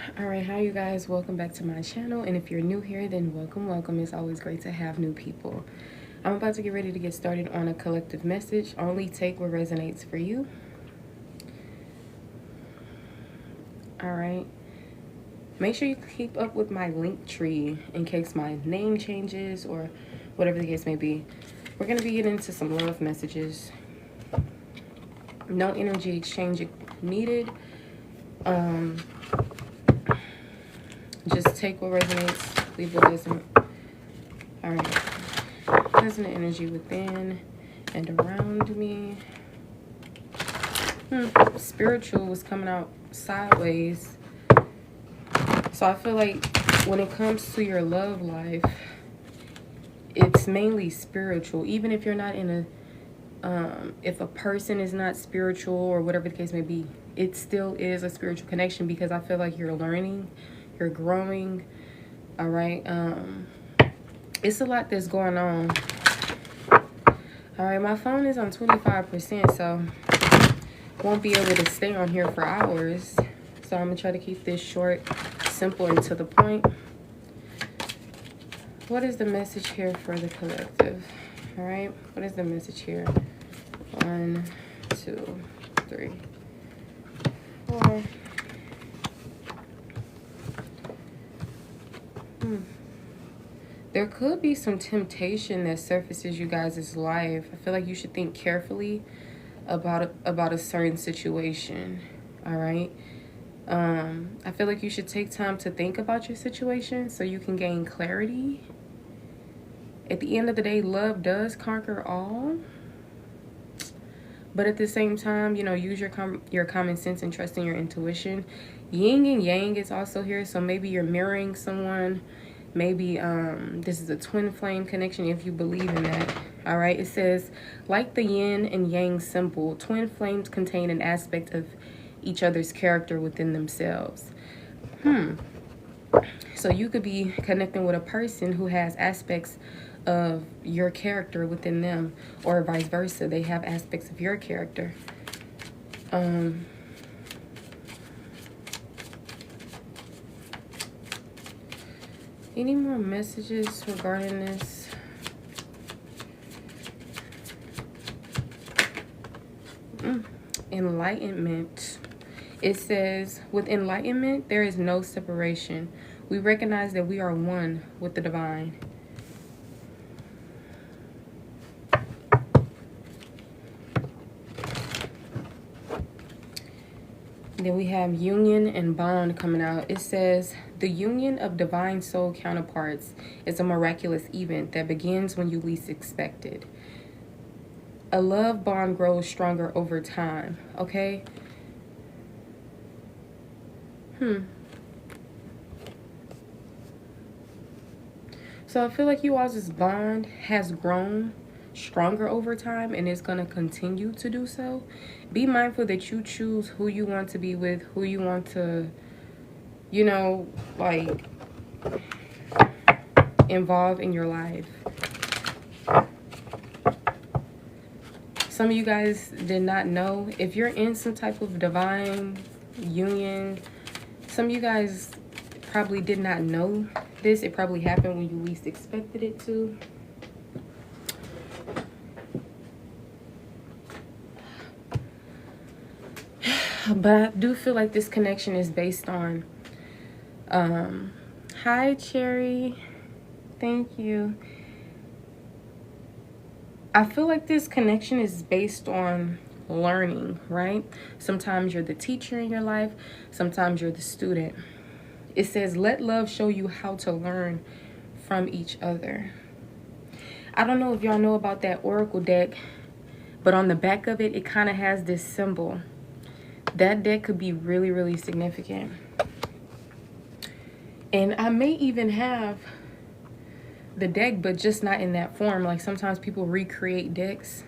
All right, hi you guys, welcome back to my channel. And if you're new here, then welcome. It's always great to have new people. I'm about to get ready to get started on a collective message. Only take what resonates for you. All right, make sure you keep up with my link tree in case my name changes or whatever the case may be. We're going to be getting into some love messages. No energy exchange needed. Just take what resonates, leave what doesn't. All right. Resonant energy within and around me. Spiritual was coming out sideways. So I feel like when it comes to your love life, it's mainly spiritual. Even if you're not in a, if a person is not spiritual or whatever the case may be, it still is a spiritual connection because I feel like you're learning, you're growing. All right. It's a lot that's going on. All right, my phone is on 25%, so won't be able to stay on here for hours. So I'm gonna try to keep this short, simple, and to the point. What is the message here for the collective? All right, what is the message here? 1, 2, 3, 4. There could be some temptation that surfaces you guys' life. I feel like you should think carefully about a certain situation. All right. I feel like you should take time to think about your situation so you can gain clarity. At the end of the day, love does conquer all. But at the same time, you know, use your common sense and trust in your intuition. Yin and yang is also here. So maybe you're mirroring someone. Maybe this is a twin flame connection if you believe in that. All right. It says, like the yin and yang symbol, twin flames contain an aspect of each other's character within themselves. So you could be connecting with a person who has aspects of your character within them, or vice versa. They have aspects of your character. Any more messages regarding this? Enlightenment. It says, with enlightenment, there is no separation. We recognize that we are one with the divine. Then we have union and bond coming out. It says, the union of divine soul counterparts is a miraculous event that begins when you least expect it. A love bond grows stronger over time. Okay? So I feel like you all's bond has grown stronger over time and is going to continue to do so. Be mindful that you choose who you want to be with, who you want to, you know, like, involve in your life. Some of you guys did not know. If you're in some type of divine union, some of you guys probably did not know this. It probably happened when you least expected it to. But I do feel like this connection is based on, hi, Cherry. Thank you. I feel like this connection is based on learning, right? Sometimes you're the teacher in your life. Sometimes you're the student. It says, let love show you how to learn from each other. I don't know if y'all know about that Oracle deck, but on the back of it, it kind of has this symbol. That deck could be really, really significant. And I may even have the deck, but just not in that form. Like sometimes people recreate decks.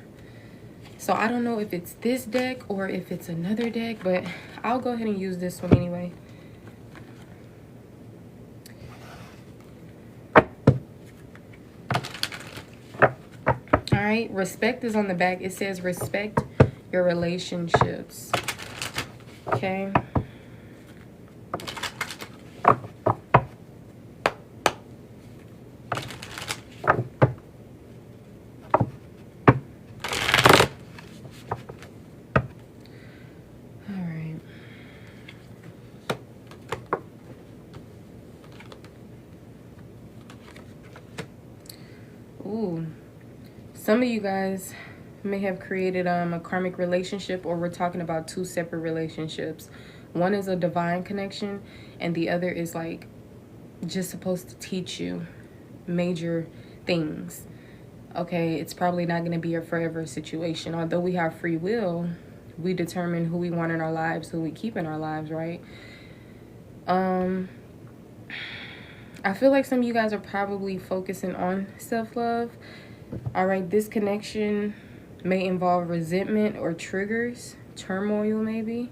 So I don't know if it's this deck or if it's another deck, but I'll go ahead and use this one anyway. All right, respect is on the back. It says respect your relationships. Okay. ooh, some of you guys may have created a karmic relationship, or we're talking about two separate relationships. One is a divine connection, and the other is like just supposed to teach you major things. Okay, it's probably not going to be a forever situation. Although we have free will, we determine who we want in our lives, who we keep in our lives, right? I feel like some of you guys are probably focusing on self-love. All right, this connection may involve resentment or triggers, turmoil maybe.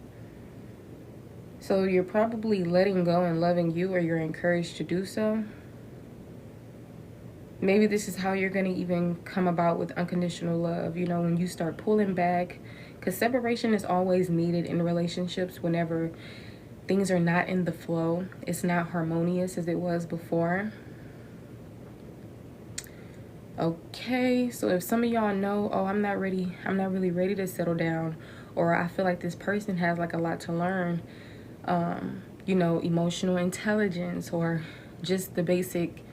So you're probably letting go and loving you, or you're encouraged to do so. Maybe this is how you're going to even come about with unconditional love. You know, when you start pulling back, because separation is always needed in relationships whenever things are not in the flow. It's not harmonious as it was before. Okay, so if some of y'all know, oh, I'm not really ready to settle down, or I feel like this person has like a lot to learn, you know, emotional intelligence, or just the basic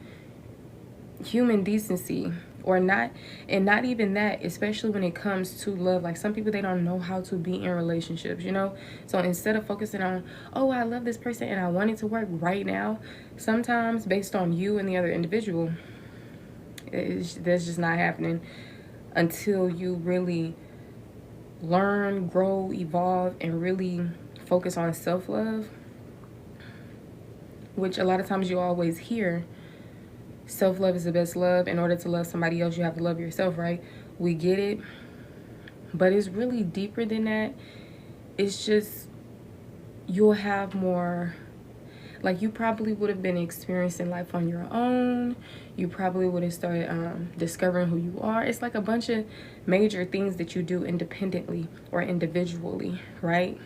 human decency, or not, and not even that, especially when it comes to love. Like some people, they don't know how to be in relationships, you know. So instead of focusing on, oh, I love this person and I want it to work right now, sometimes based on you and the other individual, that's just not happening until you really learn, grow, evolve, and really focus on self-love, which a lot of times you always hear. Self-love is the best love. In order to love somebody else, you have to love yourself, right? We get it. But it's really deeper than that. It's just, you'll have more, like you probably would have been experiencing life on your own. You probably would have started discovering who you are. It's like a bunch of major things that you do independently or individually, right?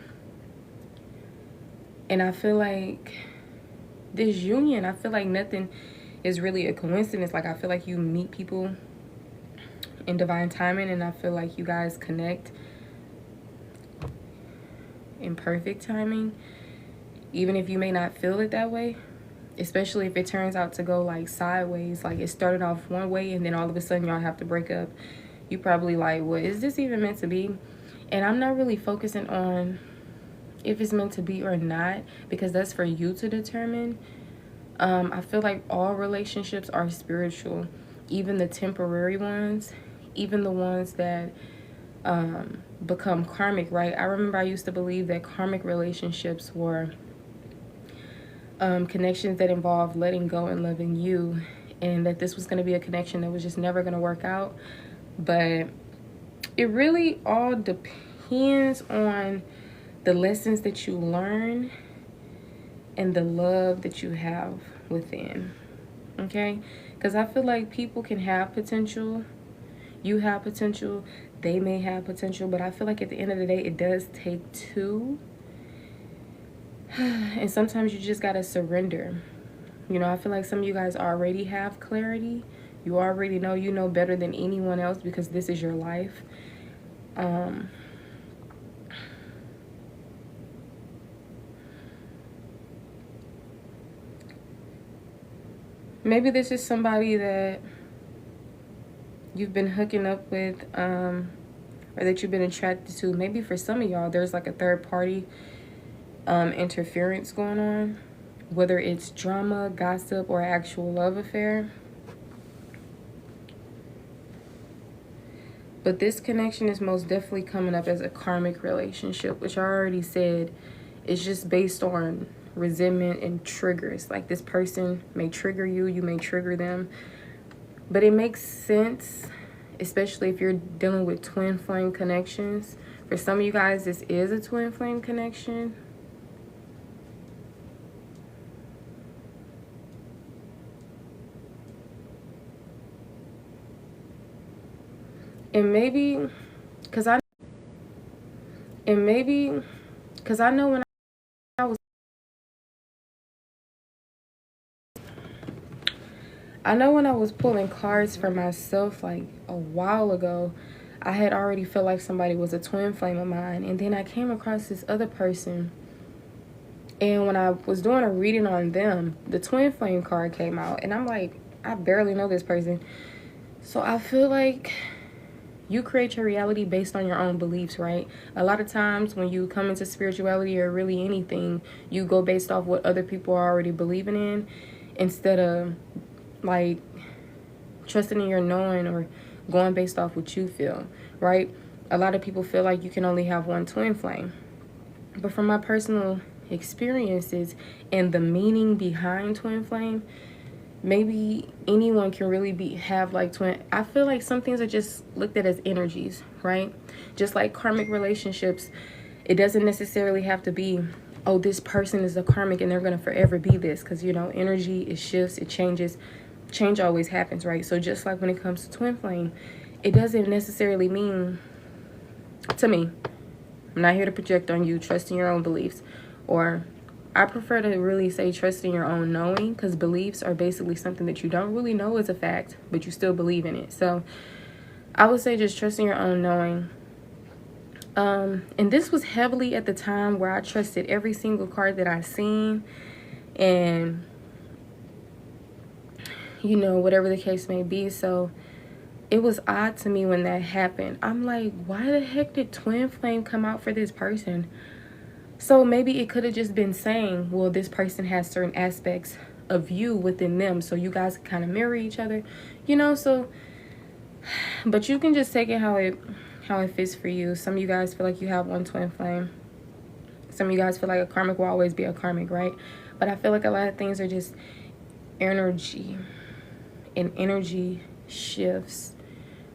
And I feel like this union, I feel like nothing is really a coincidence. Like I feel like you meet people in divine timing, and I feel like you guys connect in perfect timing, even if you may not feel it that way, especially if it turns out to go like sideways. Like it started off one way and then all of a sudden y'all have to break up. You probably like, what is this even meant to be? And I'm not really focusing on if it's meant to be or not, because that's for you to determine. I feel like all relationships are spiritual, even the temporary ones, even the ones that become karmic, right? I remember I used to believe that karmic relationships were connections that involved letting go and loving you, and that this was going to be a connection that was just never going to work out. But it really all depends on the lessons that you learn and the love that you have within, okay? Because I feel like people can have potential. You have potential. They may have potential. But I feel like at the end of the day, it does take two. And sometimes you just got to surrender. You know, I feel like some of you guys already have clarity. You already know. You know better than anyone else because this is your life. Maybe this is somebody that you've been hooking up with, or that you've been attracted to. Maybe for some of y'all, there's like a third party interference going on, whether it's drama, gossip, or actual love affair. But this connection is most definitely coming up as a karmic relationship, which I already said is just based on resentment and triggers. Like this person may trigger you, you may trigger them. But it makes sense, especially if you're dealing with twin flame connections. For some of you guys, this is a twin flame connection. And maybe, because I know when I was pulling cards for myself like a while ago, I had already felt like somebody was a twin flame of mine. And then I came across this other person. And when I was doing a reading on them, the twin flame card came out. And I'm like, I barely know this person. So I feel like you create your reality based on your own beliefs, right? A lot of times when you come into spirituality or really anything, you go based off what other people are already believing in instead of like trusting in your knowing or going based off what you feel, right? A lot of people feel like you can only have one twin flame. But from my personal experiences and the meaning behind twin flame, maybe anyone can really have like twin. I feel like some things are just looked at as energies, right? Just like karmic relationships, it doesn't necessarily have to be, oh, this person is a karmic and they're going to forever be this, because you know energy, it shifts, it changes. Change always happens, right? So just like when it comes to twin flame, it doesn't necessarily mean, to me, I'm not here to project on you, trust in your own beliefs, or I prefer to really say trust in your own knowing, because beliefs are basically something that you don't really know is a fact, but you still believe in it. So I would say just trust in your own knowing. And this was heavily at the time where I trusted every single card that I seen, and you know, whatever the case may be. So it was odd to me when that happened. I'm like, why the heck did twin flame come out for this person? So maybe it could have just been saying, well, this person has certain aspects of you within them, so you guys kind of mirror each other, you know. So but you can just take it how it fits for you. Some of you guys feel like you have one twin flame. Some of you guys feel like a karmic will always be a karmic, right? But I feel like a lot of things are just energy, and energy shifts,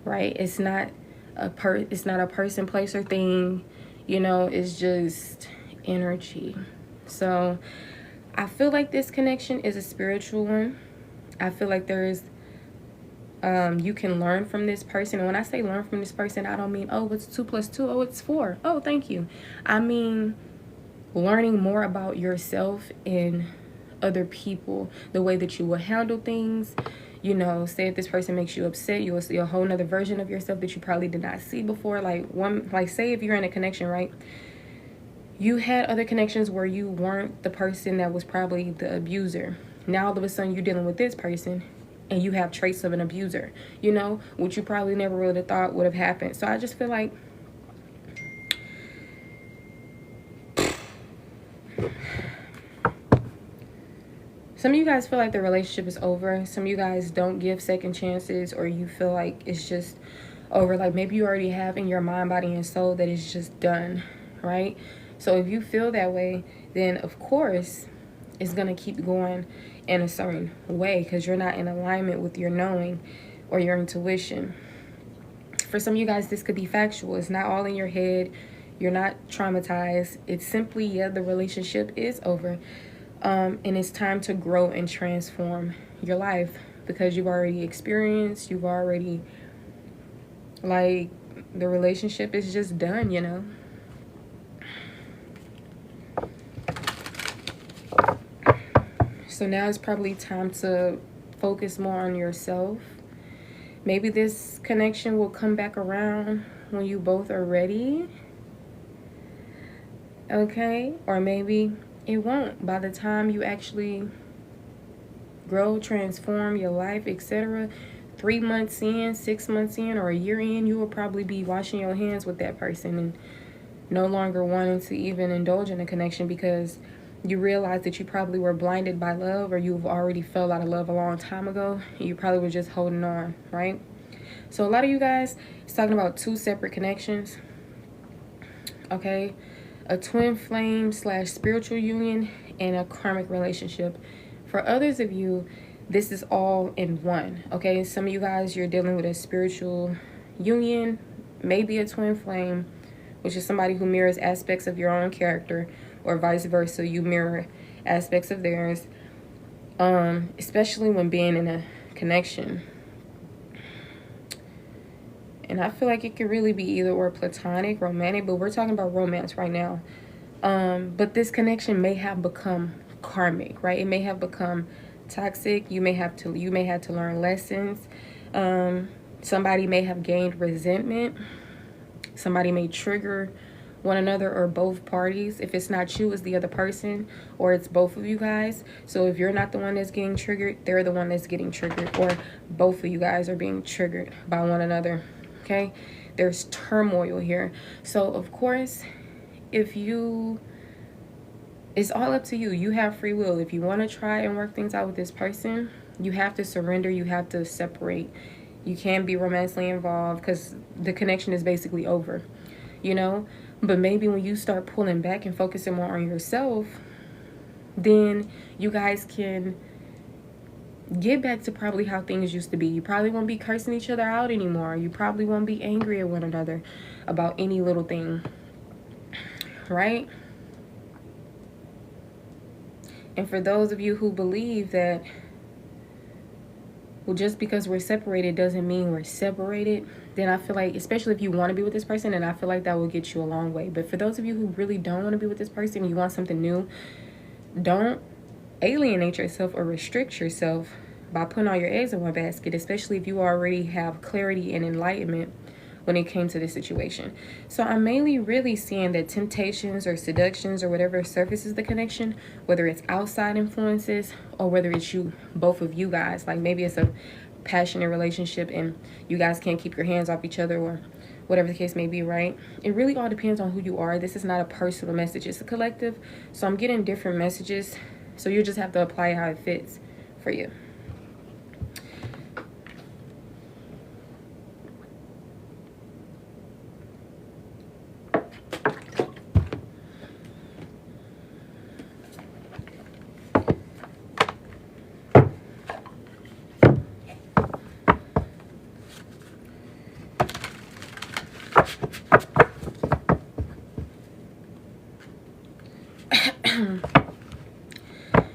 right? It's not a person, place, or thing, you know. It's just energy. So I feel like this connection is a spiritual one. I feel like there is you can learn from this person. And when I say learn from this person, I don't mean, oh, it's 2 + 2, oh, it's 4, oh, thank you. I mean learning more about yourself and other people, the way that you will handle things. You know, say if this person makes you upset, you will see a whole nother version of yourself that you probably did not see before. Like say if you're in a connection, right? You had other connections where you weren't the person that was probably the abuser. Now all of a sudden you're dealing with this person and you have traits of an abuser, you know, which you probably never really thought would have happened. So I just feel like some of you guys feel like the relationship is over. Some of you guys don't give second chances, or you feel like it's just over. Like maybe you already have in your mind, body, and soul that it's just done, right? So if you feel that way, then of course it's going to keep going in a certain way, because you're not in alignment with your knowing or your intuition. For some of you guys, this could be factual. It's not all in your head. You're not traumatized. It's simply, yeah, the relationship is over. And it's time to grow and transform your life, because you've already experienced, you've already, like, the relationship is just done, you know. So now it's probably time to focus more on yourself. Maybe this connection will come back around when you both are ready. Okay? Or maybe it won't. By the time you actually grow, transform your life, etc., 3 months in, 6 months in, or a year in, you will probably be washing your hands with that person and no longer wanting to even indulge in a connection, because you realize that you probably were blinded by love, or you've already fell out of love a long time ago. You probably were just holding on, right? So a lot of you guys, it's talking about 2 separate connections, okay? A twin flame / spiritual union, and a karmic relationship. For others of you, this is all in one, okay? Some of you guys, you're dealing with a spiritual union, maybe a twin flame, which is somebody who mirrors aspects of your own character, or vice versa, you mirror aspects of theirs, especially when being in a connection. And I feel like it could really be either or, platonic, romantic, but we're talking about romance right now. But this connection may have become karmic, right? It may have become toxic. You may have to learn lessons. Somebody may have gained resentment. Somebody may trigger one another or both parties. If it's not you, it's the other person, or it's both of you guys. So if you're not the one that's getting triggered, they're the one that's getting triggered, or both of you guys are being triggered by one another. Okay, there's turmoil here. So of course, it's all up to you. You have free will. If you want to try and work things out with this person, you have to surrender. You have to separate. You can't be romantically involved because the connection is basically over, you know. But maybe when you start pulling back and focusing more on yourself, then you guys can get back to probably how things used to be. You probably won't be cursing each other out anymore. You probably won't be angry at one another about any little thing, right? And for those of you who believe that, well, just because we're separated doesn't mean we're separated, then I feel like, especially if you want to be with this person, and I feel like that will get you a long way. But for those of you who really don't want to be with this person, you want something new, don't alienate yourself or restrict yourself by putting all your eggs in one basket, especially if you already have clarity and enlightenment when it came to this situation. So I'm mainly really seeing that temptations or seductions or whatever surfaces the connection, whether it's outside influences or whether it's you, both of you guys, like maybe it's a passionate relationship and you guys can't keep your hands off each other or whatever the case may be, right? It really all depends on who you are. This is not a personal message, it's a collective. So I'm getting different messages, so you just have to apply how it fits for you.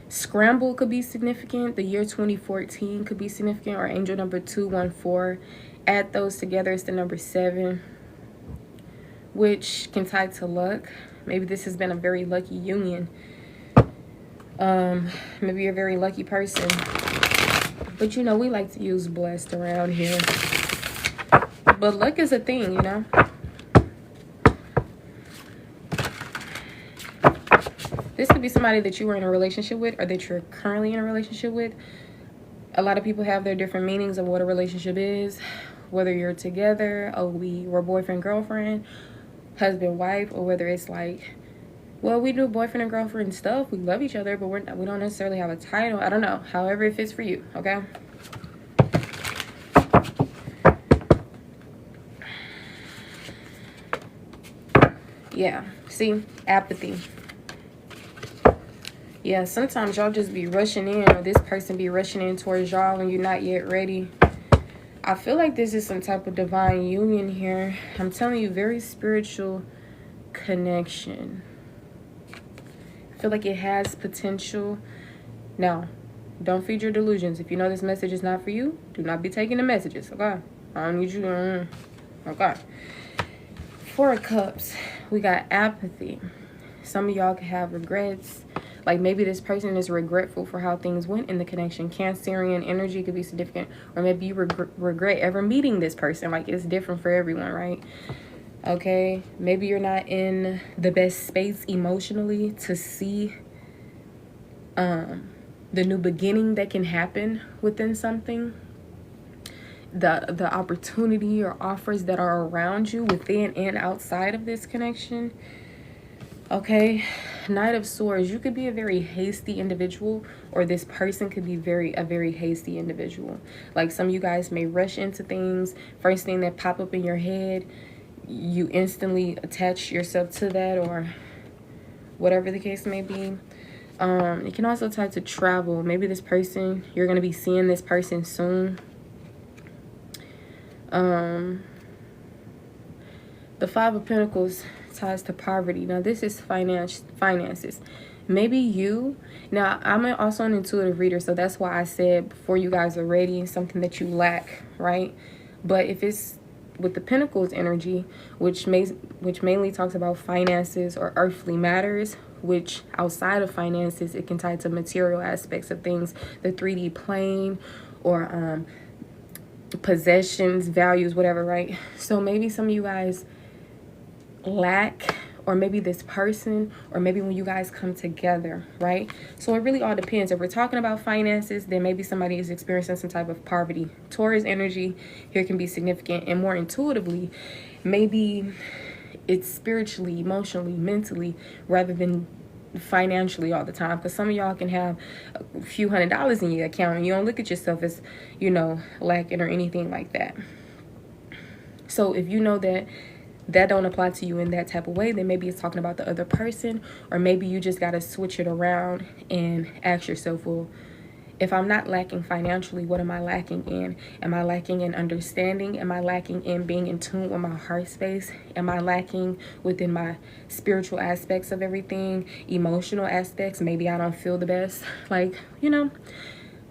Scramble could be significant. The year 2014 could be significant, or angel number 214. Add those together, it's the number 7, which can tie to luck. Maybe this has been a very lucky union. Maybe you're a very lucky person. But you know, we like to use blessed around here. But luck is a thing, you know. This could be somebody that you were in a relationship with or that you're currently in a relationship with. A lot of people have their different meanings of what a relationship is. Whether you're together, or we're boyfriend, girlfriend, husband, wife, or whether it's like, well, we do boyfriend and girlfriend stuff. We love each other, but we don't necessarily have a title. I don't know. However it fits for you, okay? Yeah, see? Apathy. Yeah, sometimes y'all just be rushing in, or this person be rushing in towards y'all when you're not yet ready. I feel like this is some type of divine union here. I'm telling you, very spiritual connection. I feel like it has potential. Now, don't feed your delusions. If you know this message is not for you, do not be taking the messages, okay? I don't need you to... Okay. 4 of Cups. We got apathy. Some of y'all could have regrets. Like maybe this person is regretful for how things went in the connection. Cancerian energy could be significant. Or maybe you regret ever meeting this person. Like it's different for everyone, right? Okay. Maybe you're not in the best space emotionally to see the new beginning that can happen within something. The opportunity or offers that are around you within and outside of this connection. Okay, Knight of Swords. You could be a very hasty individual, or this person could be a very hasty individual. Like some of you guys may rush into things. First thing that pop up in your head, you instantly attach yourself to that, or whatever the case may be. It can also tie to travel. Maybe this person, you're going to be seeing this person soon. The 5 of Pentacles ties to poverty. Now this is finances. Maybe you, now I'm also an intuitive reader, so that's why I said before you guys are ready, something that you lack, right? But if it's with the Pentacles energy, which mainly talks about finances or earthly matters, which outside of finances, it can tie to material aspects of things, the 3D plane, or possessions, values, whatever, right? So maybe some of you guys lack or maybe this person, or maybe when you guys come together, right? So it really all depends. If we're talking about finances, then maybe somebody is experiencing some type of poverty. Taurus energy here can be significant, and more intuitively, maybe it's spiritually, emotionally, mentally, rather than financially all the time. Because some of y'all can have a few $100s in your account and you don't look at yourself as, you know, lacking or anything like that. So if you know that that don't apply to you in that type of way, then maybe it's talking about the other person, or maybe you just got to switch it around and ask yourself, well, if I'm not lacking financially, what am I lacking in? Am I lacking in understanding? Am I lacking in being in tune with my heart space? Am I lacking within my spiritual aspects of everything? Emotional aspects? Maybe I don't feel the best, like, you know.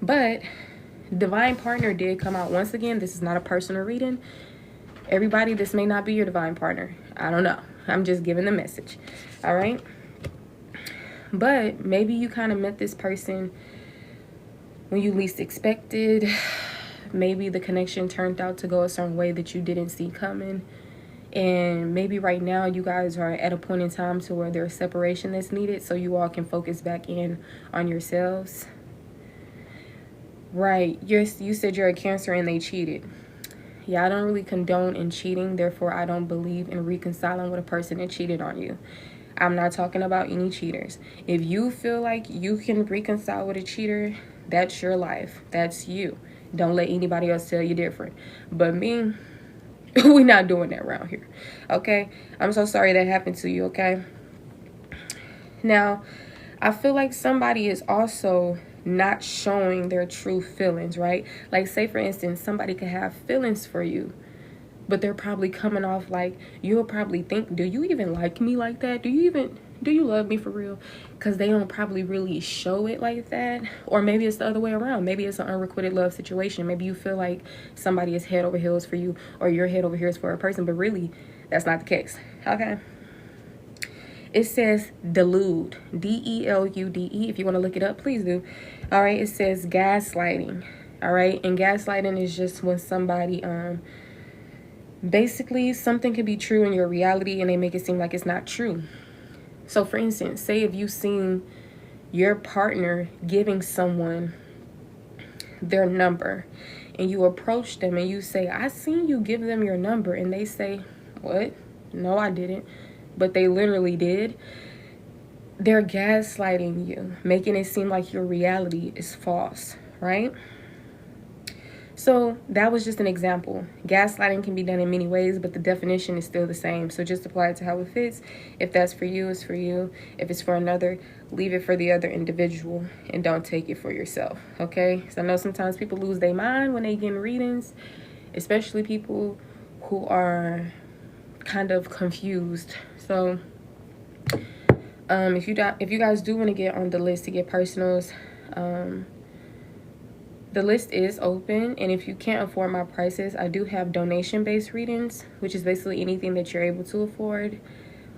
But divine partner did come out. Once again, this is not a personal reading. Everybody, this may not be your divine partner. I don't know. I'm just giving the message. All right. But maybe you kind of met this person when you least expected. Maybe the connection turned out to go a certain way that you didn't see coming. And maybe right now you guys are at a point in time to where there's separation that's needed, so you all can focus back in on yourselves. Right. You said you're a Cancer and they cheated. Yeah, I don't really condone in cheating. Therefore, I don't believe in reconciling with a person that cheated on you. I'm not talking about any cheaters. If you feel like you can reconcile with a cheater, that's your life. That's you. Don't let anybody else tell you different. But me, we're not doing that around here. Okay? I'm so sorry that happened to you, okay? Now, I feel like somebody is also not showing their true feelings, right? Like, say for instance, somebody could have feelings for you, but they're probably coming off like, you'll probably think, do you even like me like that? Do you love me for real? Because they don't probably really show it like that. Or maybe it's the other way around. Maybe it's an unrequited love situation. Maybe you feel like somebody is head over heels for you, or you're head over heels for a person, but really that's not the case. Okay. It says delude, D-E-L-U-D-E. If you want to look it up, please do. All right. It says gaslighting. All right. And gaslighting is just when somebody, basically something can be true in your reality and they make it seem like it's not true. So for instance, say if you've seen your partner giving someone their number and you approach them and you say, I seen you give them your number, and they say, what? No, I didn't. But they literally did. They're gaslighting you, making it seem like your reality is false, right? So that was just an example. Gaslighting can be done in many ways, but the definition is still the same. So just apply it to how it fits. If that's for you, it's for you. If it's for another, leave it for the other individual and don't take it for yourself, okay? So I know sometimes people lose their mind when they get in readings, especially people who are kind of confused. So if you guys do want to get on the list to get personals, the list is open, and if you can't afford my prices, I do have donation-based readings, which is basically anything that you're able to afford.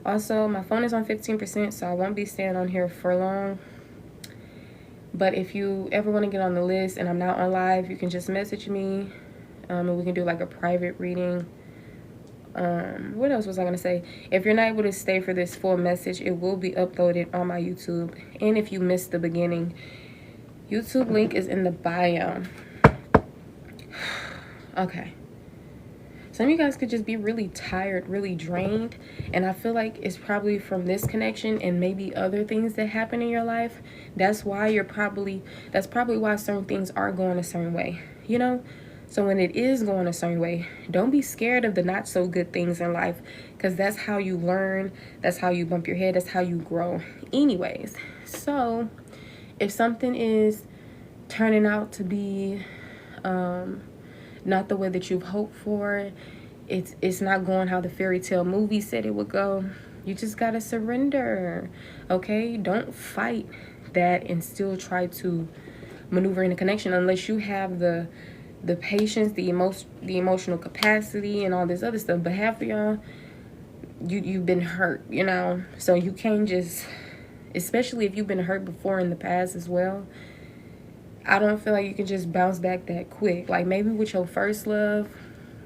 Also, my phone is on 15%, so I won't be staying on here for long. But if you ever want to get on the list and I'm not on live, you can just message me, and we can do like a private reading. What else was I going to say? If you're not able to stay for this full message, it will be uploaded on my YouTube. And if you missed the beginning, YouTube link is in the bio. Okay. Some of you guys could just be really tired, really drained. And I feel like it's probably from this connection and maybe other things that happen in your life. That's probably why certain things are going a certain way, you know? So when it is going a certain way, don't be scared of the not so good things in life, because that's how you learn. That's how you bump your head. That's how you grow. Anyways, so if something is turning out to be not the way that you've hoped for, it's not going how the fairy tale movie said it would go, you just gotta surrender, okay? Don't fight that and still try to maneuver in a connection unless you have the patience, the emotional capacity, and all this other stuff. But half of y'all, you've been hurt, you know? So you can't just, especially if you've been hurt before in the past as well, I don't feel like you can just bounce back that quick. Like maybe with your first love,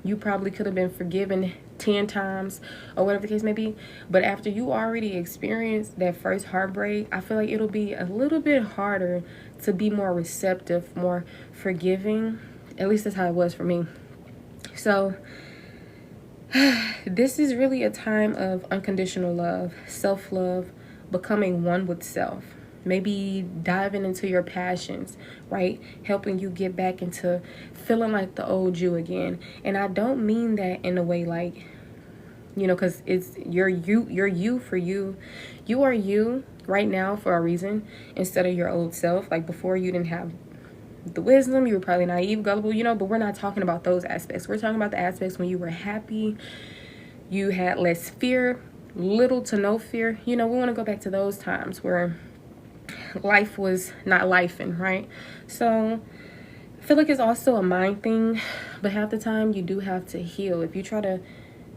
you probably could have been forgiven 10 times or whatever the case may be. But after you already experienced that first heartbreak, I feel like it'll be a little bit harder to be more receptive, more forgiving. At least that's how it was for me. So this is really a time of unconditional love, self-love, becoming one with self. Maybe diving into your passions, right? Helping you get back into feeling like the old you again. And I don't mean that in a way like, you know, because it's you're you for you. You are you right now for a reason instead of your old self. Like before, you didn't have the wisdom, you were probably naive, gullible, you know, but we're not talking about those aspects. We're talking about the aspects when you were happy, you had less fear, little to no fear. You know, we want to go back to those times where life was not lifing, right? So I feel like it's also a mind thing, but half the time you do have to heal. If you try to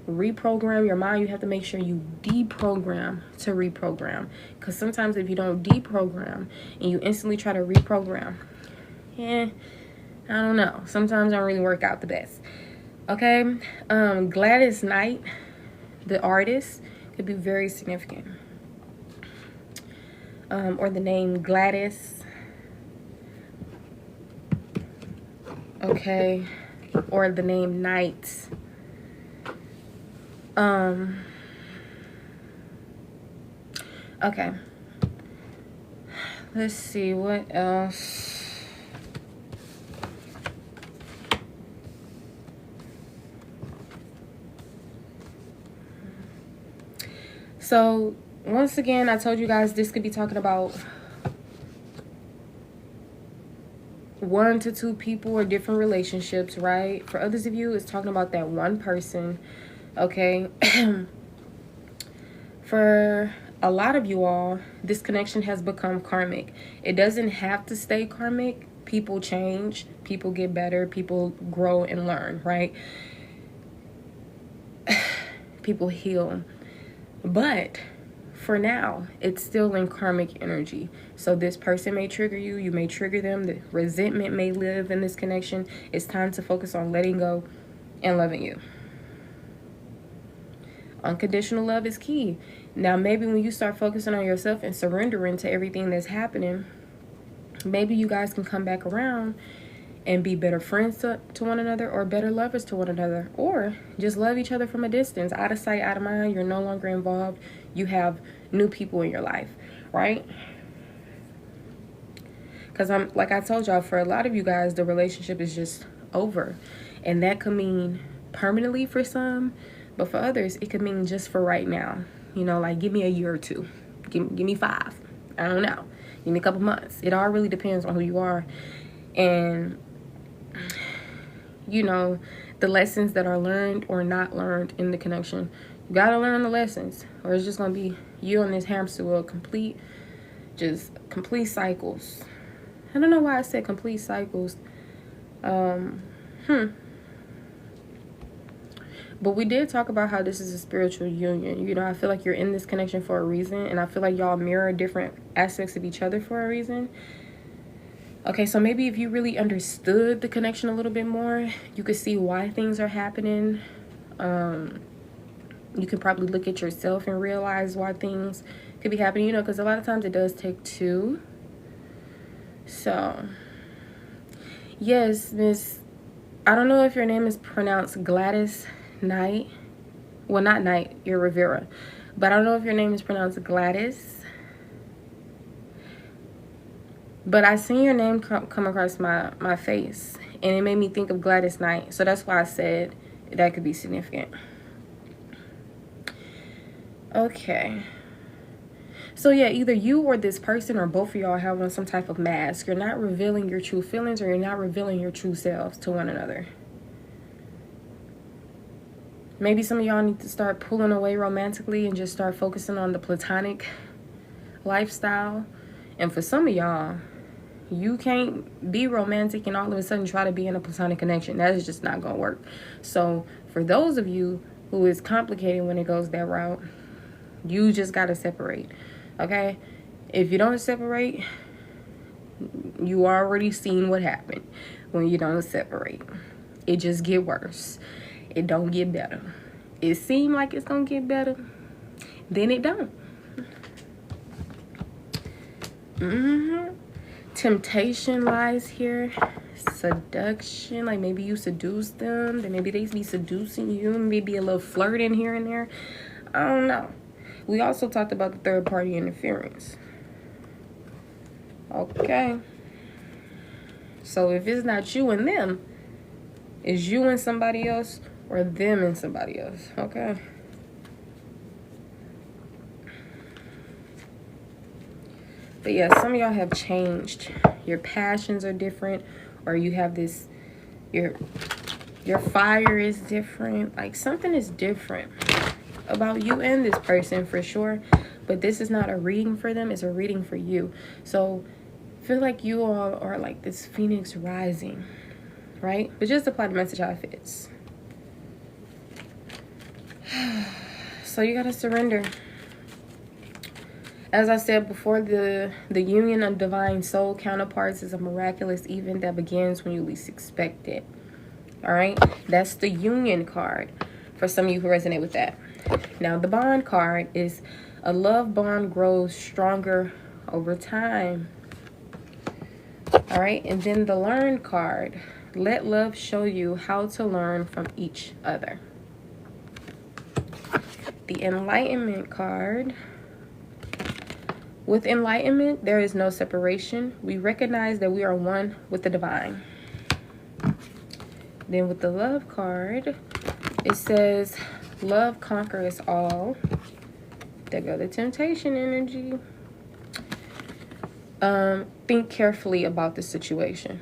reprogram your mind, you have to make sure you deprogram to reprogram, because sometimes if you don't deprogram and you instantly try to reprogram, I don't know, sometimes don't really work out the best. Okay, Gladys Knight, the artist, could be very significant. Or the name Gladys. Okay, or the name Knight. Okay. Let's see what else. So, once again, I told you guys this could be talking about 1 to 2 people or different relationships, right? For others of you, it's talking about that one person, okay? For a lot of you all, this connection has become karmic. It doesn't have to stay karmic. People change, people get better, people grow and learn, right? People heal. But for now, it's still in karmic energy. So this person may trigger you. You may trigger them. The resentment may live in this connection. It's time to focus on letting go and loving you. Unconditional love is key. Now, maybe when you start focusing on yourself and surrendering to everything that's happening, maybe you guys can come back around and be better friends to one another, or better lovers to one another, or just love each other from a distance, out of sight, out of mind. You're no longer involved. You have new people in your life, right? Because like I told y'all, for a lot of you guys, the relationship is just over, and that could mean permanently for some, but for others, it could mean just for right now. You know, like give me a year or two, give me 5. I don't know, give me a couple months. It all really depends on who you are, and you know, the lessons that are learned or not learned in the connection. You gotta learn the lessons, or it's just gonna be you on this hamster wheel, complete cycles. I don't know why I said complete cycles. But we did talk about how this is a spiritual union. You know, I feel like you're in this connection for a reason, and I feel like y'all mirror different aspects of each other for a reason. Okay, so maybe if you really understood the connection a little bit more, you could see why things are happening. You could probably look at yourself and realize why things could be happening, you know, because a lot of times it does take 2. So, yes, Miss, I don't know if your name is pronounced Gladys Knight. Well, not Knight, you're Rivera. But I don't know if your name is pronounced Gladys. But I seen your name come across my face, and it made me think of Gladys Knight. So that's why I said that could be significant. Okay. So yeah, either you or this person or both of y'all have on some type of mask. You're not revealing your true feelings, or you're not revealing your true selves to one another. Maybe some of y'all need to start pulling away romantically and just start focusing on the platonic lifestyle. And for some of y'all, you can't be romantic and all of a sudden try to be in a platonic connection. That is just not going to work. So for those of you who is complicated when it goes that route, you just got to separate. Okay? If you don't separate, you already seen what happened when you don't separate. It just get worse. It don't get better. it seems like it's gonna get better, then it don't. Temptation lies here. Seduction, like maybe you seduce them, then maybe they be seducing you, maybe a little flirting here and there. I don't know. We also talked about the third party interference. Okay. So if it's not you and them, it's you and somebody else, or them and somebody else. Okay. But yeah, some of y'all have changed. Your passions are different, or you have this, your fire is different. Like something is different about you and this person for sure. But this is not a reading for them, it's a reading for you. So I feel like you all are like this phoenix rising, right? But just apply the message how it fits. So you gotta surrender. As I said before, the union of divine soul counterparts is a miraculous event that begins when you least expect it. All right, that's the union card for some of you who resonate with that. Now the bond card is a love bond grows stronger over time. All right, and then the learn card, let love show you how to learn from each other. The enlightenment card. With enlightenment, there is no separation. We recognize that we are one with the divine. Then with the love card, it says, love conquers all. There go the temptation energy. Think carefully about the situation.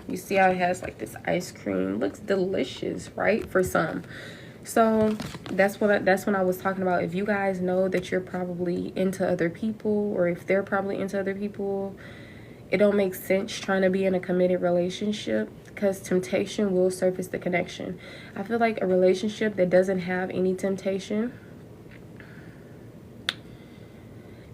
You see how it has like this ice cream. Looks delicious, right? For some. So that's when I was talking about, if you guys know that you're probably into other people, or if they're probably into other people, it don't make sense trying to be in a committed relationship, because temptation will surface the connection. I feel like a relationship that doesn't have any temptation,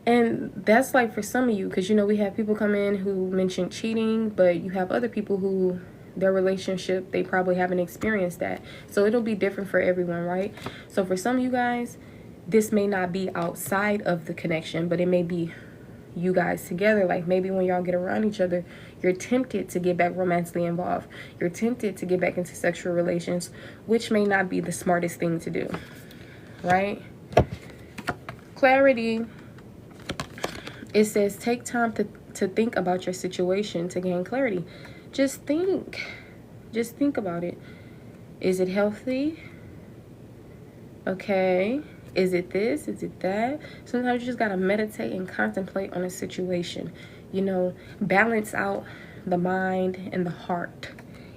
and that's like for some of you, because you know we have people come in who mention cheating, but you have other people who their relationship, they probably haven't experienced that. So it'll be different for everyone, right? So for some of you guys, this may not be outside of the connection, but it may be you guys together. Like maybe when y'all get around each other, you're tempted to get back romantically involved. You're tempted to get back into sexual relations, which may not be the smartest thing to do, right? Clarity. It says take time to think about your situation to gain clarity. Just think about it. Is it healthy? Okay. Is it this? Is it that? Sometimes you just got to meditate and contemplate on a situation. You know, balance out the mind and the heart.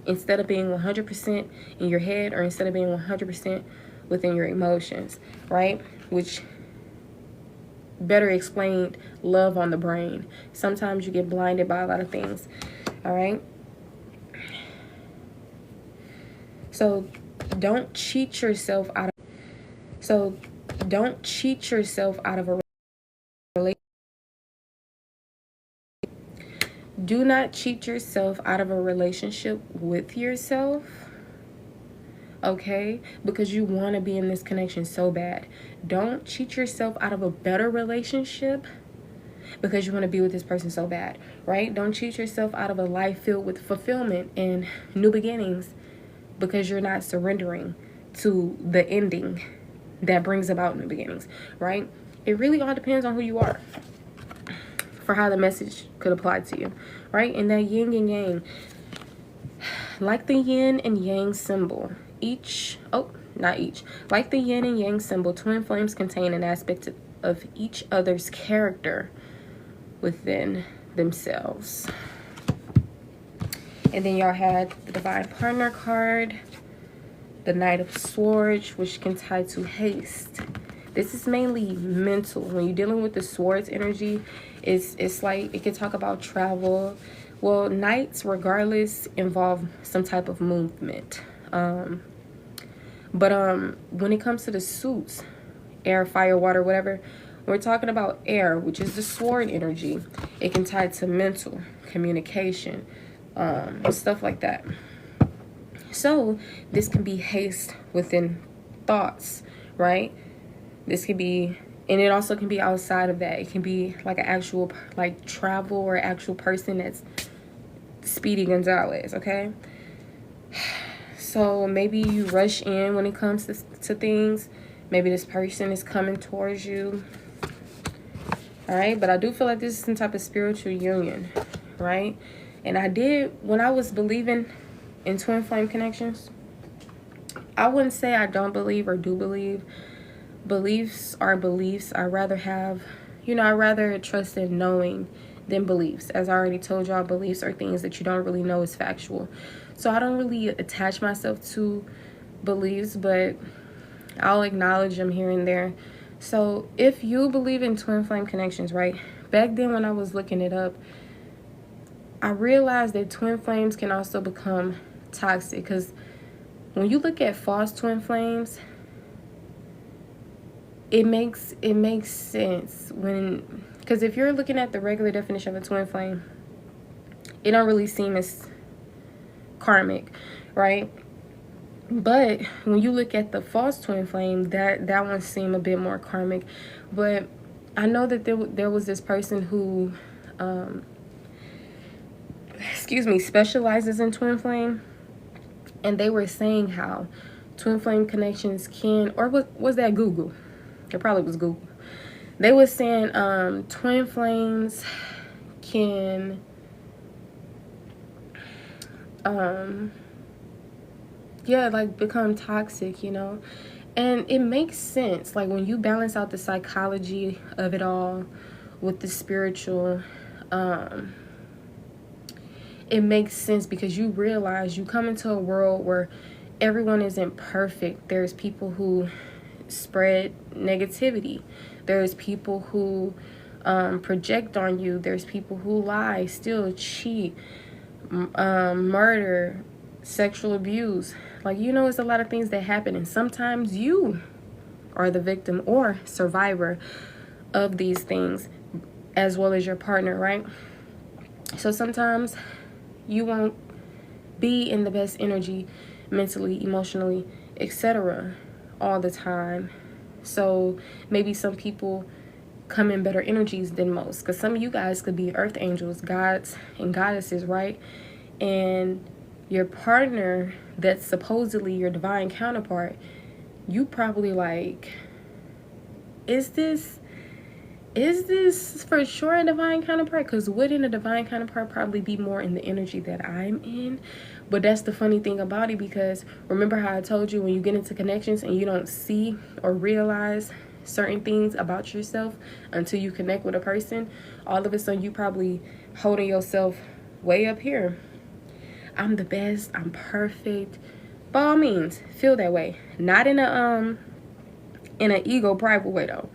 Instead of being 100% in your head, or instead of being 100% within your emotions, right? Which better explained, love on the brain. Sometimes you get blinded by a lot of things, all right? So don't cheat yourself out of a relationship. Do not cheat yourself out of a relationship with yourself, okay? Because you want to be in this connection so bad. Don't cheat yourself out of a better relationship because you want to be with this person so bad, right? Don't cheat yourself out of a life filled with fulfillment and new beginnings because you're not surrendering to the ending that brings about new beginnings, right? It really all depends on who you are for how the message could apply to you, right? And that yin and yang, like the yin and yang symbol, like the yin and yang symbol, twin flames contain an aspect of each other's character within themselves. And then y'all had the divine partner card, the Knight of Swords, which can tie to haste. This is mainly mental. When you're dealing with the swords energy, it's like it can talk about travel. Well, knights regardless involve some type of movement. But when it comes to the suits, air, fire, water, whatever, we're talking about air, which is the sword energy. It can tie to mental, communication, stuff like that. So this can be haste within thoughts, right? This could be, and it also can be outside of that. It can be like an actual, like, travel or actual person that's Speedy Gonzalez, okay? So maybe you rush in when it comes to things. Maybe this person is coming towards you. All right, but I do feel like this is some type of spiritual union, right? And when I was believing in twin flame connections, I wouldn't say I don't believe or do believe. Beliefs are beliefs. I rather trust in knowing than beliefs. As I already told y'all, beliefs are things that you don't really know is factual. So I don't really attach myself to beliefs, but I'll acknowledge them here and there. So if you believe in twin flame connections, right? Back then when I was looking it up, I realized that twin flames can also become toxic, because when you look at false twin flames, it makes sense because if you're looking at the regular definition of a twin flame, it don't really seem as karmic, right? But when you look at the false twin flame, that one seemed a bit more karmic. But I know that there was this person who specializes in twin flame, and they were saying how twin flame connections can, or was that Google? It probably was Google. They were saying twin flames can like become toxic, and it makes sense. Like when you balance out the psychology of it all with the spiritual, it makes sense, because you realize you come into a world where everyone isn't perfect. There's people who spread negativity. There's people who project on you. There's people who lie, steal, cheat, murder, sexual abuse. Like, it's a lot of things that happen, and sometimes you are the victim or survivor of these things, as well as your partner, right? So sometimes you won't be in the best energy mentally, emotionally, etc. all the time. So maybe some people come in better energies than most, because some of you guys could be earth angels, gods and goddesses, right? And your partner that's supposedly your divine counterpart, you probably like, is this for sure a divine counterpart? Because wouldn't a divine counterpart probably be more in the energy that I'm in? But that's the funny thing about it, because remember how I told you, when you get into connections and you don't see or realize certain things about yourself until you connect with a person, all of a sudden you probably holding yourself way up here. I'm the best, I'm perfect. By all means, feel that way. Not in an ego prideful way though,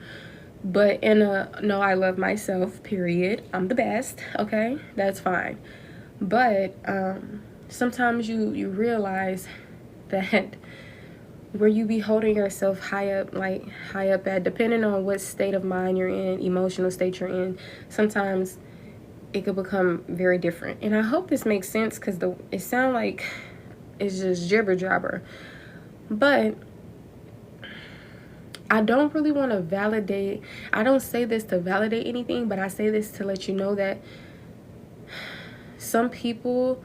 but in a no, I love myself, period. I'm the best, okay? That's fine. But sometimes you realize that where you be holding yourself high up at, depending on what state of mind you're in, emotional state you're in, sometimes it could become very different. And I hope this makes sense, because it sounds like it's just jibber jabber. But I don't really want to validate. I don't say this to validate anything, but I say this to let you know that some people,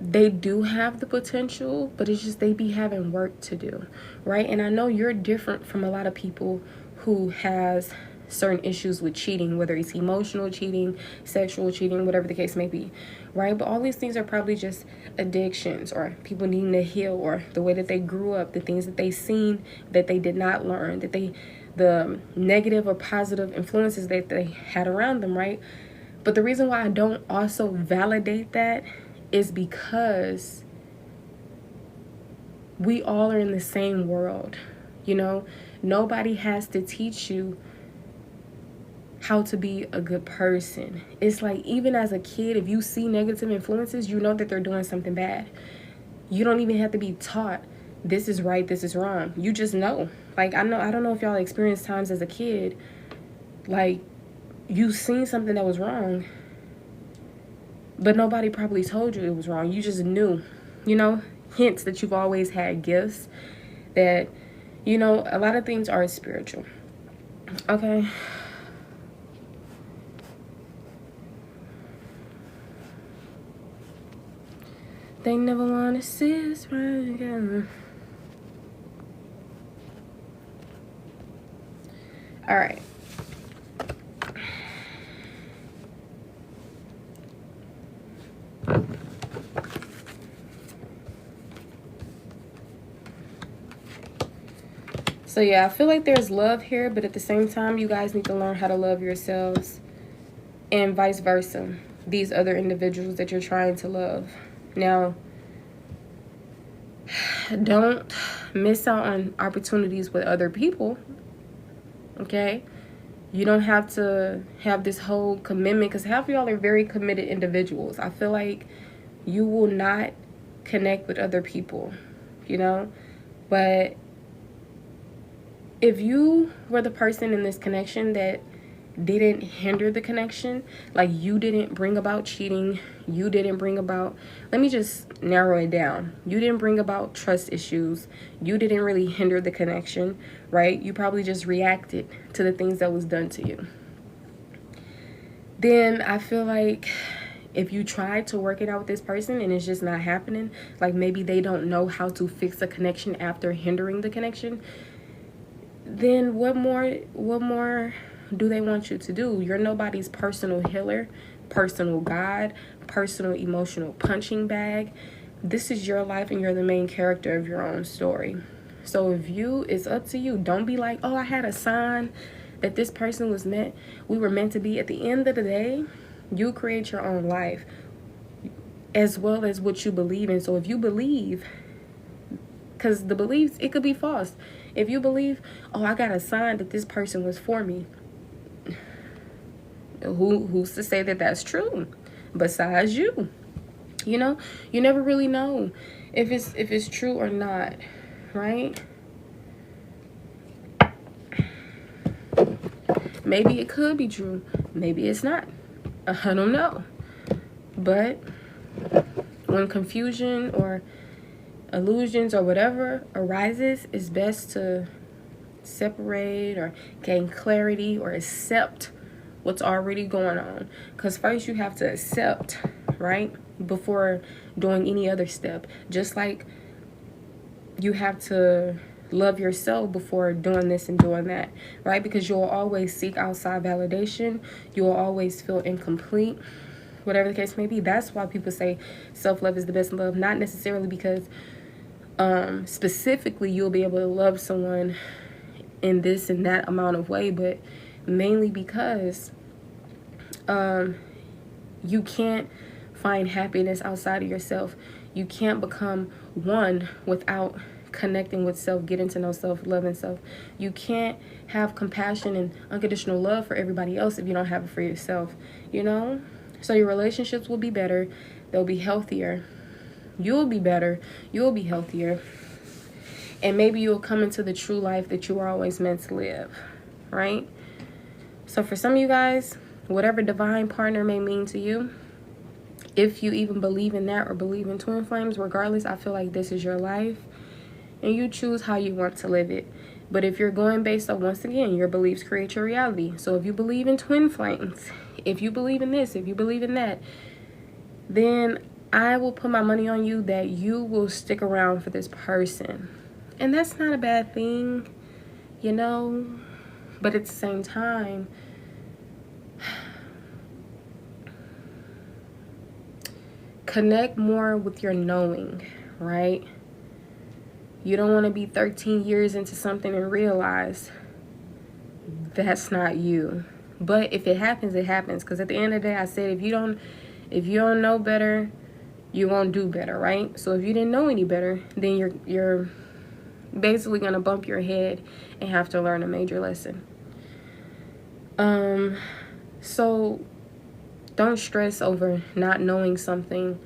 they do have the potential, but it's just they be having work to do, right? And I know you're different from a lot of people who has certain issues with cheating, whether it's emotional cheating, sexual cheating, whatever the case may be, right? But all these things are probably just addictions, or people needing to heal, or the way that they grew up, the things that they seen that they did not learn, the negative or positive influences that they had around them, right? But the reason why I don't also validate that is because we all are in the same world, Nobody has to teach you how to be a good person. It's like, even as a kid, if you see negative influences, you know that they're doing something bad. You don't even have to be taught this is right, this is wrong. You just know. Like, I don't know if y'all experienced times as a kid, like, you seen something that was wrong, but nobody probably told you it was wrong. You just knew, hence that you've always had gifts that, you know, a lot of things are spiritual. Okay. They never want to see us right together. All right. So yeah, I feel like there's love here, but at the same time, you guys need to learn how to love yourselves, and vice versa. These other individuals that you're trying to love. Now, don't miss out on opportunities with other people. Okay? You don't have to have this whole commitment, because half of y'all are very committed individuals. I feel like you will not connect with other people, you know? But if you were the person in this connection that didn't hinder the connection, like you didn't bring about cheating, you didn't bring about, let me just narrow it down, you didn't bring about trust issues, you didn't really hinder the connection, right? You probably just reacted to the things that was done to you. Then I feel like if you try to work it out with this person and it's just not happening, like maybe they don't know how to fix a connection after hindering the connection, then what more do they want you to do? You're nobody's personal healer, personal God, personal emotional punching bag. This is your life and you're the main character of your own story. So it's up to you. Don't be like, oh, I had a sign that this person we were meant to be. At the end of the day, you create your own life as well as what you believe in. So if you believe, because the beliefs, it could be false. If you believe, oh, I got a sign that this person was for me, who's to say that that's true besides you? You know, you never really know if it's true or not, right? Maybe it could be true, maybe it's not. I don't know. But when confusion or illusions or whatever arises, it's best to separate or gain clarity or accept what's already going on. Because first you have to accept, right, before doing any other step. Just like you have to love yourself before doing this and doing that, right? Because you'll always seek outside validation. You'll always feel incomplete, whatever the case may be. That's why people say self-love is the best love. Not necessarily because specifically you'll be able to love someone in this and that amount of way, but mainly because you can't find happiness outside of yourself. You can't become one without connecting with self, getting to know self, loving self. You can't have compassion and unconditional love for everybody else if you don't have it for yourself, you know? So your relationships will be better. They'll be healthier. You'll be better. You'll be healthier. And maybe you'll come into the true life that you were always meant to live, right? So for some of you guys, whatever divine partner may mean to you, if you even believe in that or believe in twin flames, regardless, I feel like this is your life and you choose how you want to live it. But if you're going based on, once again, your beliefs create your reality. So if you believe in twin flames, if you believe in this, if you believe in that, then I will put my money on you that you will stick around for this person. And that's not a bad thing, you know? But at the same time, connect more with your knowing, right? You don't want to be 13 years into something and realize that's not you. But if it happens, it happens. Because at the end of the day, I said, if you don't know better, you won't do better, right? So if you didn't know any better, then you're basically gonna bump your head and have to learn a major lesson. So don't stress over not knowing something,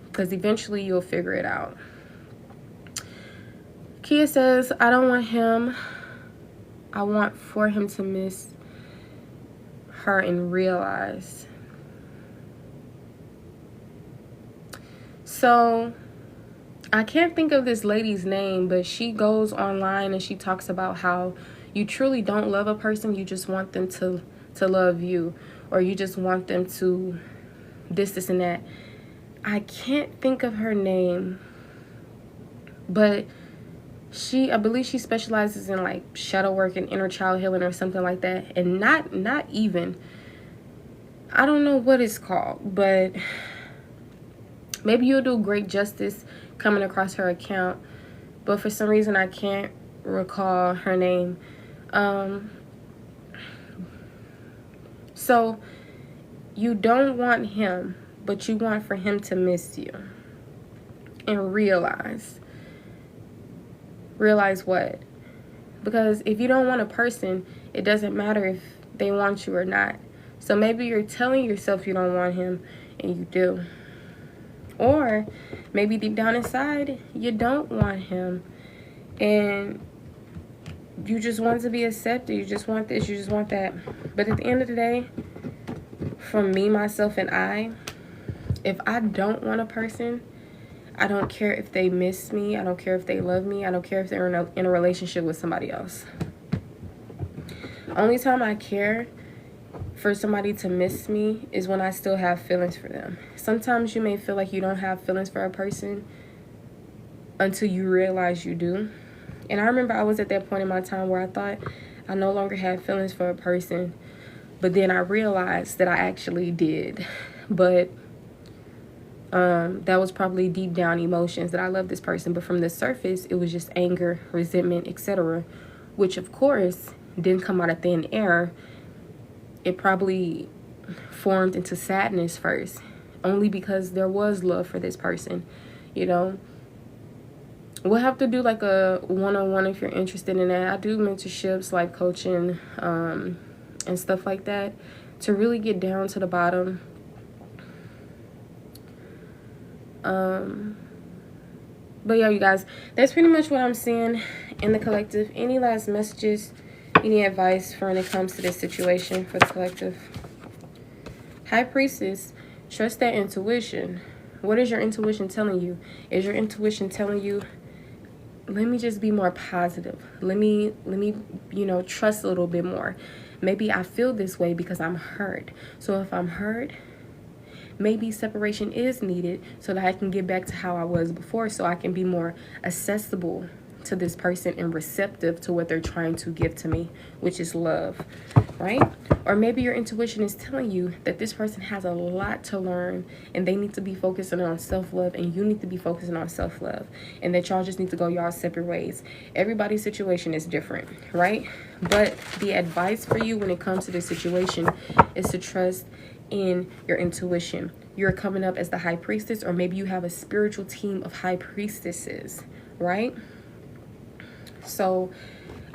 because eventually you'll figure it out. Kia says, I don't want him. I want for him to miss her and realize. So I can't think of this lady's name, but she goes online and she talks about how you truly don't love a person. You just want them to love you, or you just want them to this and that. I can't think of her name, but I believe she specializes in like shadow work and inner child healing or something like that. And not even, I don't know what it's called, but maybe you'll do great justice coming across her account. But for some reason, I can't recall her name. So you don't want him, but you want for him to miss you. And realize what? Because if you don't want a person, it doesn't matter if they want you or not. So maybe you're telling yourself you don't want him and you do. Or maybe deep down inside, you don't want him and you just want to be accepted. You just want this, you just want that. But at the end of the day, from me, myself, and I, if I don't want a person, I don't care if they miss me. I don't care if they love me. I don't care if they're in a relationship with somebody else. Only time I care for somebody to miss me is when I still have feelings for them. Sometimes you may feel like you don't have feelings for a person until you realize you do. And I remember I was at that point in my time where I thought I no longer had feelings for a person. But then I realized that I actually did. But that was probably deep down emotions that I love this person. But from the surface, it was just anger, resentment, etc. Which, of course, didn't come out of thin air. It probably formed into sadness first. Only because there was love for this person, you know. We'll have to do like a one-on-one if you're interested in that. I do mentorships, life coaching, and stuff like that to really get down to the bottom. But yeah, you guys, that's pretty much what I'm seeing in the collective. Any last messages, any advice for when it comes to this situation for the collective? High Priestess, trust that intuition. What is your intuition telling you? Is your intuition telling you, let me just be more positive. Let me, trust a little bit more. Maybe I feel this way because I'm hurt. So if I'm hurt, maybe separation is needed so that I can get back to how I was before, so I can be more accessible to this person and receptive to what they're trying to give to me, which is love, right? Or maybe your intuition is telling you that this person has a lot to learn and they need to be focusing on self-love and you need to be focusing on self-love, and that y'all just need to go y'all separate ways. Everybody's situation is different, right? But the advice for you when it comes to this situation is to trust in your intuition. You're coming up as the High Priestess, or maybe you have a spiritual team of High Priestesses, right? So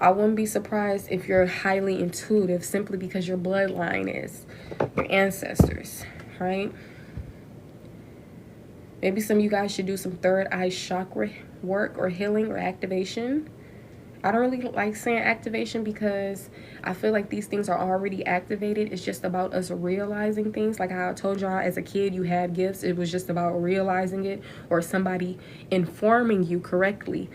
I wouldn't be surprised if you're highly intuitive simply because your bloodline is your ancestors, right? Maybe some of you guys should do some third eye chakra work or healing or activation. I don't really like saying activation because I feel like these things are already activated. It's just about us realizing things. Like how I told y'all as a kid, you had gifts. It was just about realizing it, or somebody informing you correctly.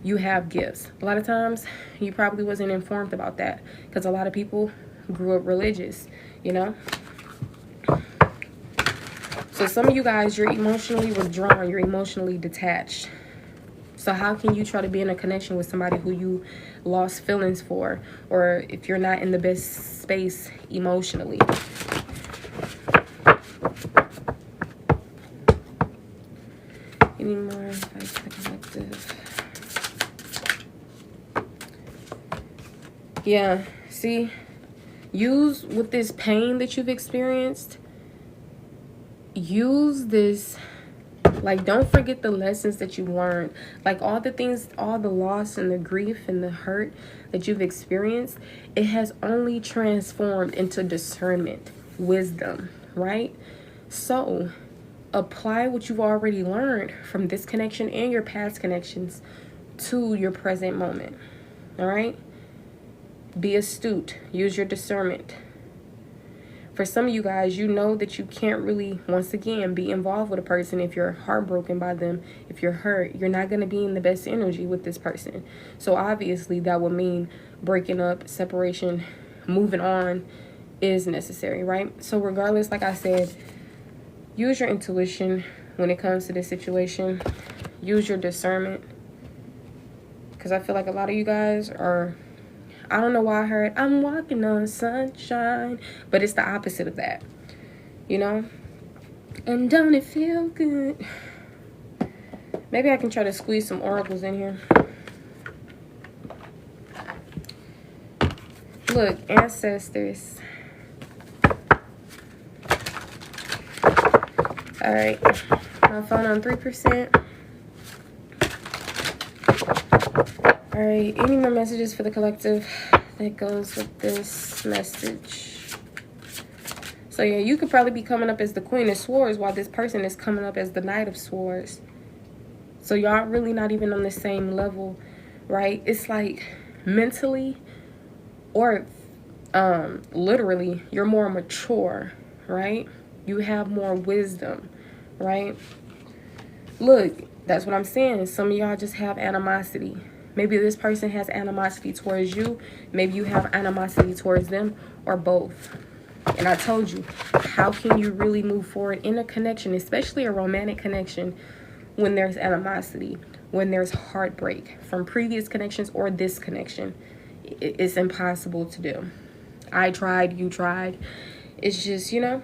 You have gifts. A lot of times you probably wasn't informed about that because a lot of people grew up religious, you know. So some of you guys, you're emotionally withdrawn, you're emotionally detached. So how can you try to be in a connection with somebody who you lost feelings for, or if you're not in the best space emotionally? Any more advice for the collective? Yeah, see, use with this pain that you've experienced, use this, like, don't forget the lessons that you learned. Like, all the things, all the loss and the grief and the hurt that you've experienced, it has only transformed into discernment, wisdom, right? So apply what you've already learned from this connection and your past connections to your present moment, all right? Be astute. Use your discernment. For some of you guys, you know that you can't really, once again, be involved with a person if you're heartbroken by them. If you're hurt, you're not going to be in the best energy with this person. So obviously that would mean breaking up, separation, moving on is necessary, right? So regardless, like I said, use your intuition when it comes to this situation. Use your discernment. Because I feel like a lot of you guys are, I don't know why I heard, I'm walking on sunshine. But it's the opposite of that, you know? And don't it feel good? Maybe I can try to squeeze some oracles in here. Look, ancestors. All right. My phone on 3%. All right, any more messages for the collective that goes with this message? So yeah, you could probably be coming up as the Queen of Swords while this person is coming up as the Knight of Swords. So y'all really not even on the same level, right? It's like mentally or literally, you're more mature, right? You have more wisdom, right? Look, that's what I'm saying. Some of y'all just have animosity. Maybe this person has animosity towards you. Maybe you have animosity towards them, or both. And I told you, how can you really move forward in a connection, especially a romantic connection, when there's animosity, when there's heartbreak from previous connections or this connection? It's impossible to do. I tried, you tried. It's just, you know.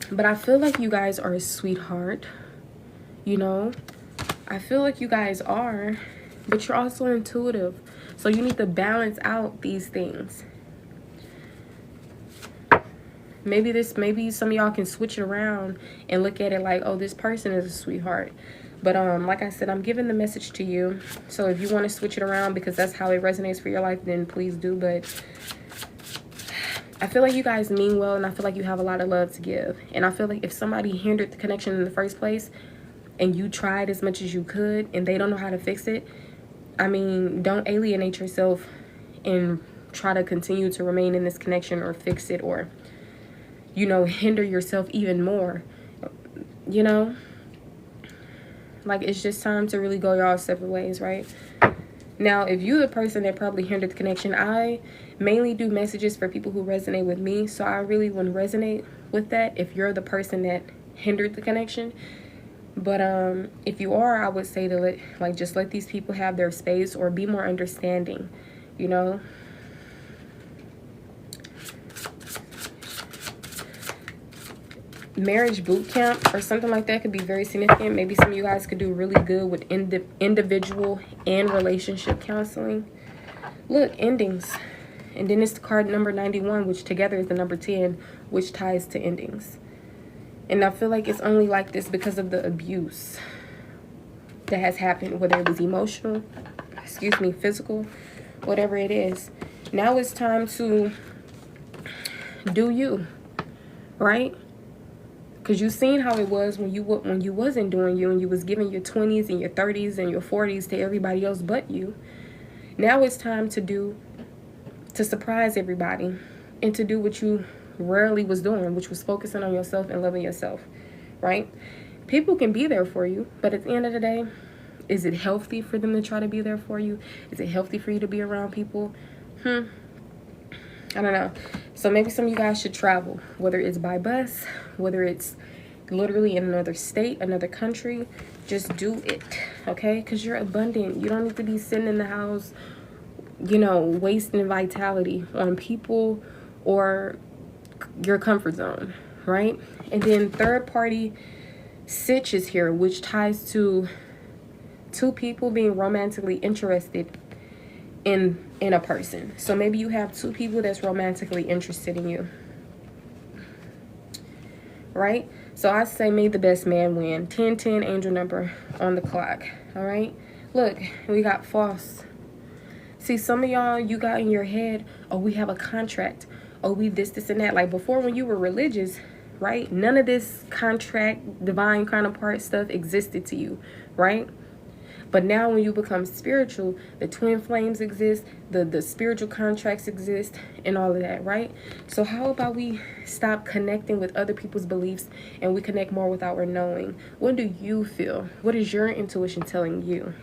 But I feel like you guys are a sweetheart, you know. I feel like you guys are. But you're also intuitive. So you need to balance out these things. Maybe some of y'all can switch it around and look at it like, oh, this person is a sweetheart. But like I said, I'm giving the message to you. So if you want to switch it around because that's how it resonates for your life, then please do. But I feel like you guys mean well, and I feel like you have a lot of love to give. And I feel like if somebody hindered the connection in the first place and you tried as much as you could and they don't know how to fix it, I mean, don't alienate yourself and try to continue to remain in this connection or fix it or, you know, hinder yourself even more, you know? Like, it's just time to really go y'all separate ways, right? Now, if you're the person that probably hindered the connection, I mainly do messages for people who resonate with me. So I really wouldn't resonate with that if you're the person that hindered the connection. But if you are, I would say to just let these people have their space or be more understanding, you know. Marriage boot camp or something like that could be very significant. Maybe some of you guys could do really good with individual and relationship counseling. Look, endings. And then it's the card number 91, which together is the number 10, which ties to endings. And I feel like it's only like this because of the abuse that has happened, whether it was emotional, physical, whatever it is. Now it's time to do you, right? Because you've seen how it was when you wasn't doing you and you was giving your 20s and your 30s and your 40s to everybody else but you. Now it's time to surprise everybody and to do what you rarely was doing, which was focusing on yourself and loving yourself, right? People can be there for you, but at the end of the day, is it healthy for them to try to be there for you? Is it healthy for you to be around people? I don't know. So maybe some of you guys should travel, whether it's by bus, whether it's literally in another state, another country. Just do it, okay? Because you're abundant. You don't need to be sitting in the house, you know, wasting vitality on people or your comfort zone, right? And then third party sitch is here, which ties to two people being romantically interested in a person. So maybe you have two people that's romantically interested in you, right? So I say may the best man win. 1010 angel number on the clock. All right, look, we got false. See, some of y'all, you got in your head, oh, we have a contract, oh, we this and that. Like before, when you were religious, right, none of this contract, divine counterpart stuff existed to you, right? But now when you become spiritual, the twin flames exist, the spiritual contracts exist, and all of that, right? So how about we stop connecting with other people's beliefs and we connect more with our knowing? What do you feel? What is your intuition telling you?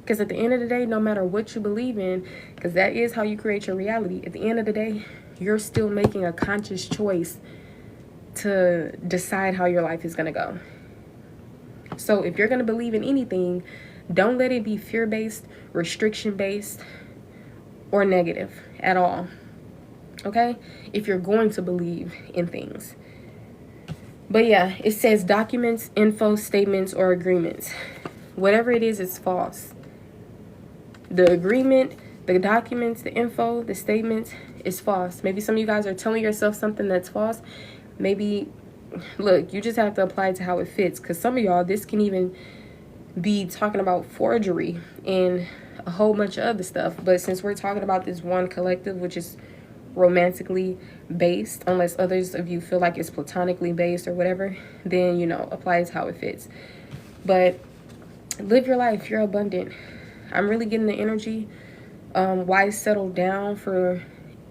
Because at the end of the day, no matter what you believe in, because that is how you create your reality, at the end of the day, you're still making a conscious choice to decide how your life is going to go. So if you're going to believe in anything, don't let it be fear-based, restriction-based, or negative at all. Okay? If you're going to believe in things. But yeah, it says documents, info, statements, or agreements. Whatever it is, it's false. The agreement, the documents, the info, the statements is false. Maybe some of you guys are telling yourself something that's false. Maybe, look, you just have to apply it to how it fits. Because some of y'all, this can even be talking about forgery and a whole bunch of other stuff. But since we're talking about this one collective, which is romantically based, unless others of you feel like it's platonically based or whatever, then, you know, apply it to how it fits. But live your life. You're abundant. I'm really getting the energy. Why settle down for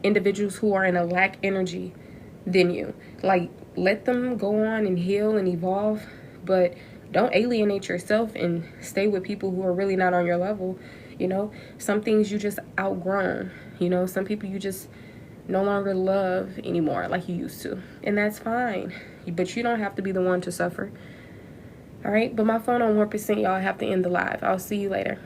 individuals who are in a lack energy than you? Like, let them go on and heal and evolve, but don't alienate yourself and stay with people who are really not on your level. You know, some things you just outgrown. You know, some people you just no longer love anymore like you used to, and that's fine. But you don't have to be the one to suffer. All right, but my phone on 1%, y'all. I have to end the live. I'll see you later.